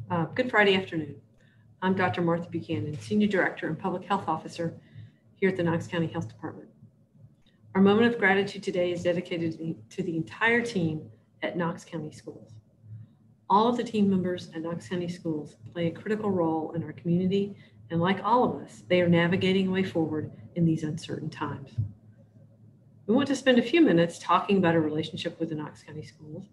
Good Friday afternoon. I'm Dr. Martha Buchanan, Senior Director and Public Health Officer here at the Knox County Health Department. Our moment of gratitude today is dedicated to the entire team at Knox County Schools. All of the team members at Knox County Schools play a critical role in our community, and like all of us, they are navigating a way forward in these uncertain times. We want to spend a few minutes talking about our relationship with the Knox County Schools.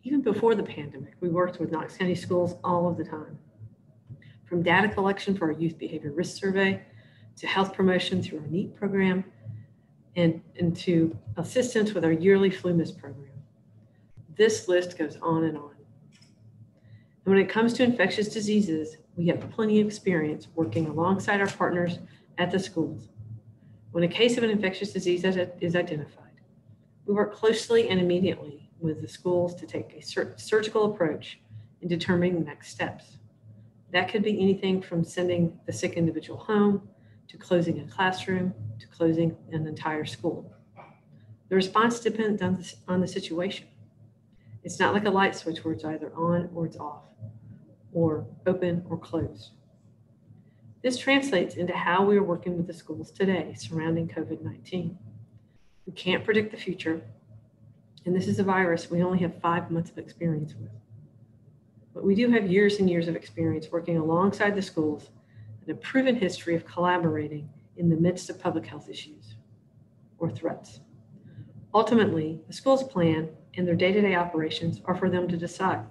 Even before the pandemic, we worked with Knox County Schools all of the time. From data collection for our Youth Behavior Risk Survey, to health promotion through our NEAT program, and to assistance with our yearly flu miss program. This list goes on and on. And when it comes to infectious diseases, we have plenty of experience working alongside our partners at the schools. When a case of an infectious disease is identified, we work closely and immediately with the schools to take a surgical approach in determining the next steps. That could be anything from sending the sick individual home, to closing a classroom, to closing an entire school. The response depends on the situation. It's not like a light switch where it's either on or it's off, or open or closed. This translates into how we are working with the schools today surrounding COVID-19. We can't predict the future, and this is a virus we only have 5 months of experience with. But we do have years and years of experience working alongside the schools and a proven history of collaborating in the midst of public health issues or threats. Ultimately, the school's plan and their day-to-day operations are for them to decide.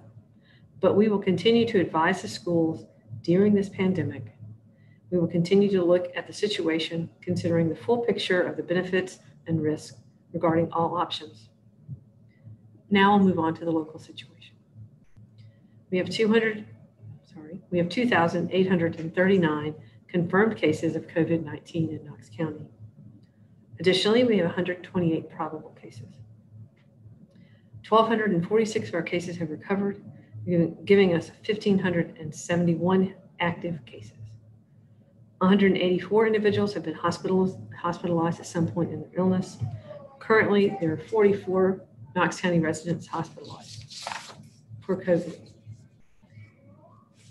But we will continue to advise the schools during this pandemic. We will continue to look at the situation, considering the full picture of the benefits and risks regarding all options. Now I'll move on to the local situation. We have 2,839 confirmed cases of COVID-19 in Knox County. Additionally, we have 128 probable cases. 1,246 of our cases have recovered, giving us 1,571 active cases. 184 individuals have been hospitalized at some point in their illness. Currently, there are 44 Knox County residents hospitalized for COVID.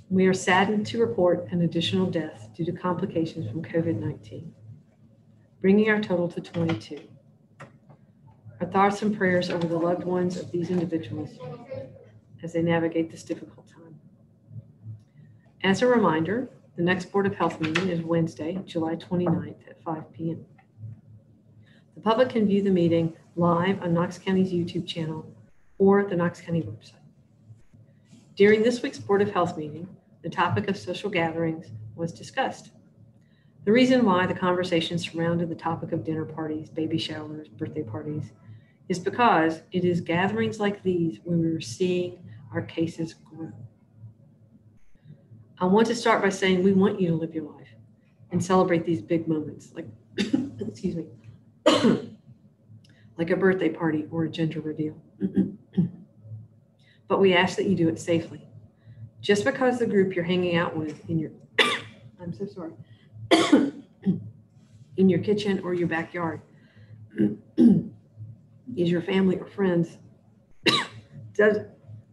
We are saddened to report an additional death due to complications from COVID-19, bringing our total to 22. Our thoughts and prayers over the loved ones of these individuals as they navigate this difficult time. As a reminder, the next Board of Health meeting is Wednesday, July 29th at 5 p.m. The public can view the meeting live on Knox County's YouTube channel or the Knox County website. During this week's Board of Health meeting, the topic of social gatherings was discussed. The reason why the conversation surrounded the topic of dinner parties, baby showers, birthday parties, is because it is gatherings like these where we are seeing our cases grow. I want to start by saying we want you to live your life and celebrate these big moments like, excuse me, like a birthday party or a gender reveal. But we ask that you do it safely. Just because the group you're hanging out with in your, I'm so sorry, in your kitchen or your backyard is your family or friends,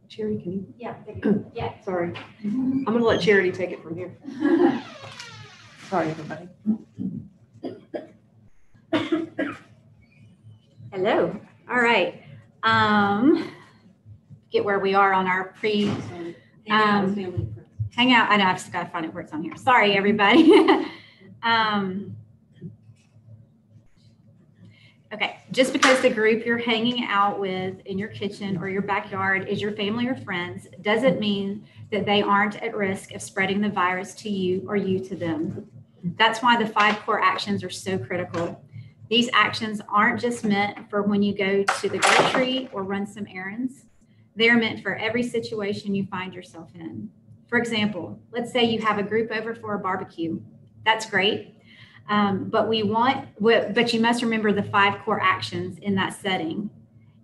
Charity, can you? Yeah, yeah. Sorry. I'm going to let Charity take it from here. Sorry, everybody. Hello. All right. Get where we are on our hang out. I know I've just got to find it where it's on here. Sorry, everybody. Okay, just because the group you're hanging out with in your kitchen or your backyard is your family or friends doesn't mean that they aren't at risk of spreading the virus to you or you to them. That's why the 5 core actions are so critical. These actions aren't just meant for when you go to the grocery or run some errands. They're meant for every situation you find yourself in. For example, let's say you have a group over for a barbecue. That's great. But you must remember the 5 core actions in that setting.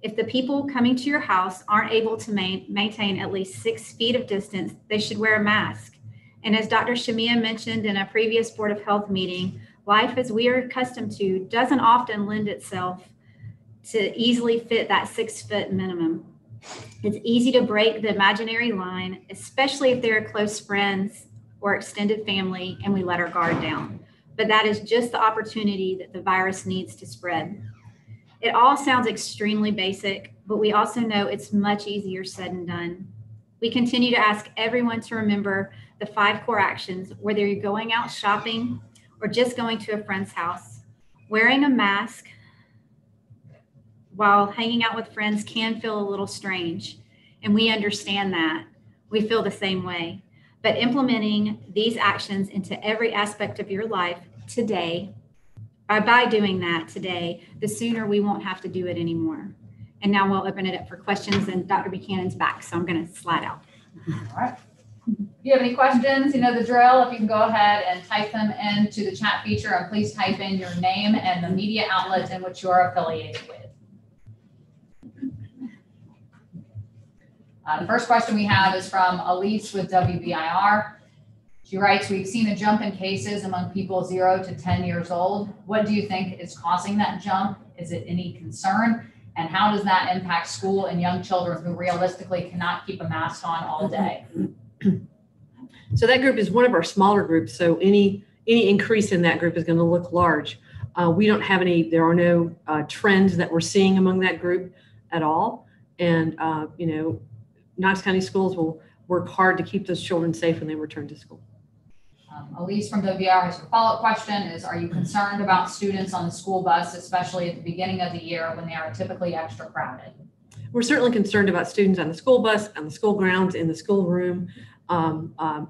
If the people coming to your house aren't able to maintain at least 6 feet of distance, they should wear a mask. And as Dr. Shamia mentioned in a previous Board of Health meeting, life as we are accustomed to doesn't often lend itself to easily fit that 6 foot minimum. It's easy to break the imaginary line, especially if they're close friends or extended family and we let our guard down. But that is just the opportunity that the virus needs to spread. It all sounds extremely basic, but we also know it's much easier said than done. We continue to ask everyone to remember the 5 core actions, whether you're going out shopping or just going to a friend's house. Wearing a mask while hanging out with friends can feel a little strange, and we understand that. We feel the same way. But implementing these actions into every aspect of your life today, by doing that today, the sooner we won't have to do it anymore. And now we'll open it up for questions, and Dr. Buchanan's back, so I'm going to slide out. All right. If you have any questions, you know the drill. If you can go ahead and type them into the chat feature, and please type in your name and the media outlet in which you are affiliated with. The first question we have is from Elise with WBIR. She writes, we've seen a jump in cases among people 0 to 10 years old. What do you think is causing that jump? Is it any concern? And how does that impact school and young children who realistically cannot keep a mask on all day? So that group is one of our smaller groups. So any increase in that group is going to look large. We don't have there are no trends that we're seeing among that group at all. And, Knox County schools will work hard to keep those children safe when they return to school. Elise from WBR has a follow-up question is, are you concerned about students on the school bus, especially at the beginning of the year when they are typically extra crowded? We're certainly concerned about students on the school bus, on the school grounds, in the schoolroom,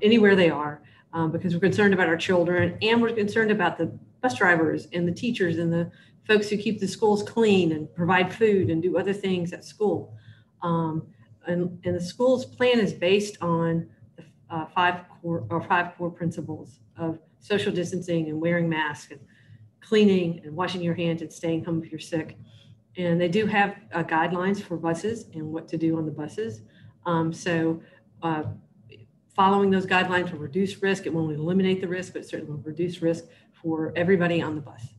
anywhere they are, because we're concerned about our children, and we're concerned about the bus drivers and the teachers and the folks who keep the schools clean and provide food and do other things at school. And the school's plan is based on the 5 core principles of social distancing and wearing masks and cleaning and washing your hands and staying home if you're sick. And they do have guidelines for buses and what to do on the buses. Following those guidelines will reduce risk. It won't eliminate the risk, but it certainly will reduce risk for everybody on the bus.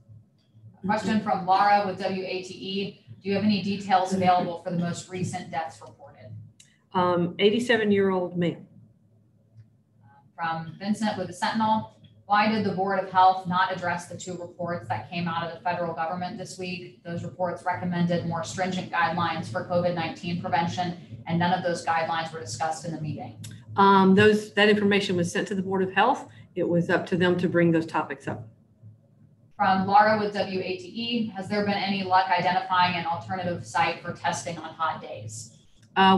Question from Laura with WATE. Do you have any details available for the most recent deaths reported? 87-year-old male. From Vincent with the Sentinel. Why did the Board of Health not address the 2 reports that came out of the federal government this week? Those reports recommended more stringent guidelines for COVID-19 prevention, and none of those guidelines were discussed in the meeting. That information was sent to the Board of Health. It was up to them to bring those topics up. From Laura with WATE, has there been any luck identifying an alternative site for testing on hot days?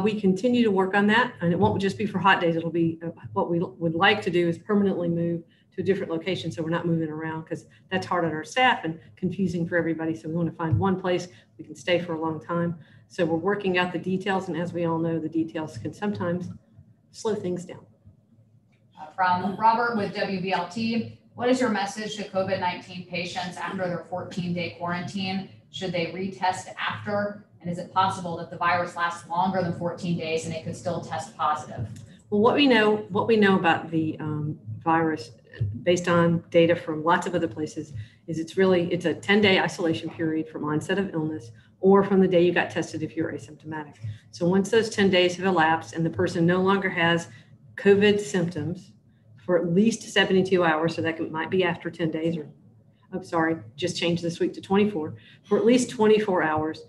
We continue to work on that, and it won't just be for hot days. It'll be what we would like to do is permanently move to a different location, so we're not moving around, because that's hard on our staff and confusing for everybody. So we want to find one place we can stay for a long time. So we're working out the details, and as we all know, the details can sometimes slow things down. From Robert with WBLT, what is your message to COVID-19 patients after their 14-day quarantine? Should they retest after? And is it possible that the virus lasts longer than 14 days and it could still test positive? Well, what we know about the virus, based on data from lots of other places, is it's a 10-day isolation period from onset of illness or from the day you got tested if you're asymptomatic. So once those 10 days have elapsed and the person no longer has COVID symptoms for at least 72 hours, so that might be after 10 days, or just changed this week to 24, for at least 24 hours,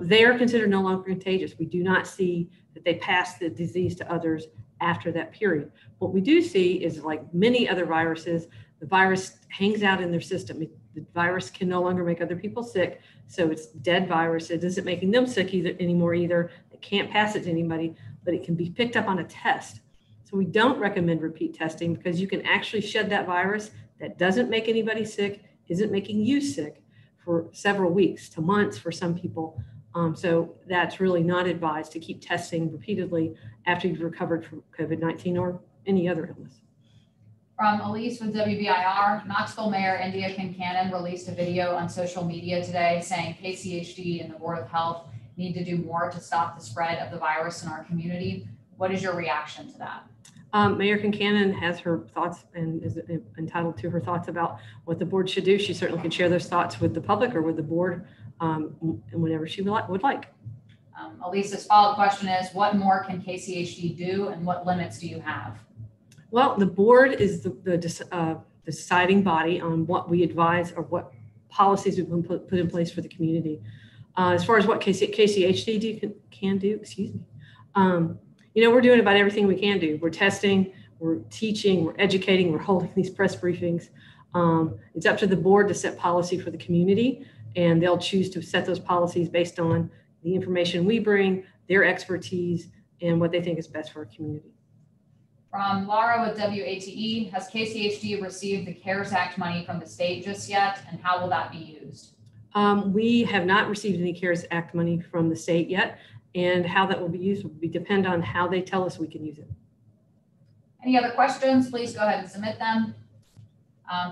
they are considered no longer contagious. We do not see that they pass the disease to others after that period. What we do see is, like many other viruses, the virus hangs out in their system. The virus can no longer make other people sick, so it's dead virus. It isn't making them sick anymore either. It can't pass it to anybody, but it can be picked up on a test. So we don't recommend repeat testing, because you can actually shed that virus that doesn't make anybody sick, isn't making you sick, for several weeks to months for some people. So that's really not advised to keep testing repeatedly after you've recovered from COVID-19 or any other illness. From Elise with WBIR, Knoxville Mayor India Kincannon released a video on social media today saying Kchd and the Board of Health need to do more to stop the spread of the virus in our community. What is your reaction to that? Mayor Kincannon has her thoughts and is entitled to her thoughts about what the board should do. She certainly can share those thoughts with the public or with the board whenever she would like. Elisa's follow-up question is, what more can KCHD do and what limits do you have? Well, the board is the deciding body on what we advise or what policies we can put in place for the community. As far as what KCHD can do, excuse me, we're doing about everything we can do. We're testing, we're teaching, we're educating, we're holding these press briefings. It's up to the board to set policy for the community, and they'll choose to set those policies based on the information we bring, their expertise, and what they think is best for our community. From Laura with WATE, has KCHD received the CARES Act money from the state just yet, and how will that be used? We have not received any CARES Act money from the state yet, and how that will be used will depend on how they tell us we can use it. Any other questions? Please go ahead and submit them.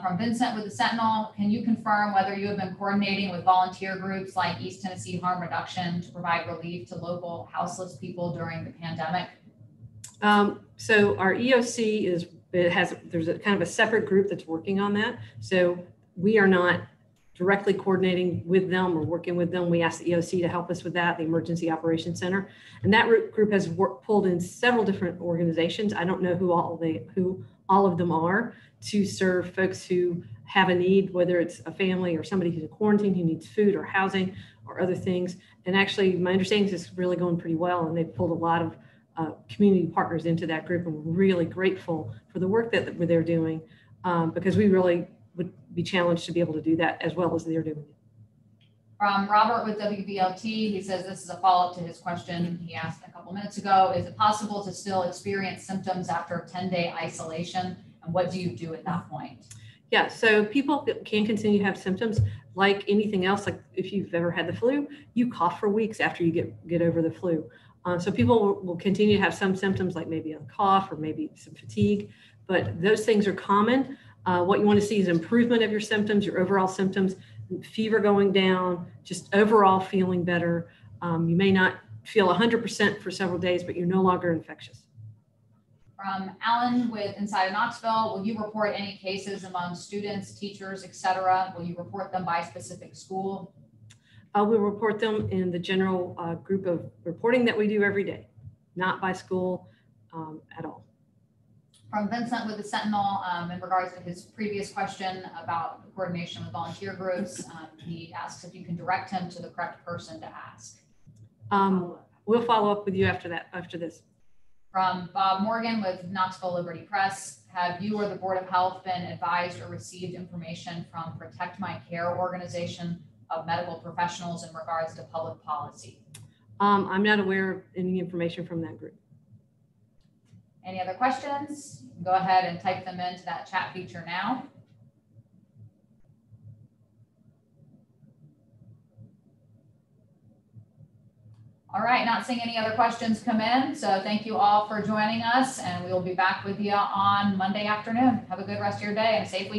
From Vincent with the Sentinel, can you confirm whether you have been coordinating with volunteer groups like East Tennessee Harm Reduction to provide relief to local houseless people during the pandemic? So our EOC there's a kind of a separate group that's working on that. So we are not directly coordinating with them or working with them. We asked the EOC to help us with that, the Emergency Operations Center. And that group has pulled in several different organizations. I don't know who all of them are, to serve folks who have a need, whether it's a family or somebody who's in quarantine who needs food or housing or other things. And actually, my understanding is it's really going pretty well, and they've pulled a lot of community partners into that group, and we're really grateful for the work that they're doing, because we really would be challenged to be able to do that as well as they're doing it. From Robert with WBLT, he says this is a follow-up to his question he asked a couple minutes ago. Is it possible to still experience symptoms after a 10-day isolation? And what do you do at that point? Yeah, so people can continue to have symptoms like anything else. Like if you've ever had the flu, you cough for weeks after you get over the flu. So people will continue to have some symptoms, like maybe a cough or maybe some fatigue, but those things are common. What you want to see is improvement of your symptoms, your overall symptoms, fever going down, just overall feeling better. You may not feel 100% for several days, but you're no longer infectious. From Alan with Inside of Knoxville, will you report any cases among students, teachers, etc.? Will you report them by specific school? We'll report them in the general group of reporting that we do every day, not by school at all. From Vincent with the Sentinel, in regards to his previous question about the coordination with volunteer groups, he asks if you can direct him to the correct person to ask. We'll follow up with you after this. From Bob Morgan with Knoxville Liberty Press, have you or the Board of Health been advised or received information from Protect My Care organization of medical professionals in regards to public policy? I'm not aware of any information from that group. Any other questions? Go ahead and type them into that chat feature now. All right, not seeing any other questions come in. So thank you all for joining us, and we will be back with you on Monday afternoon. Have a good rest of your day and a safe weekend.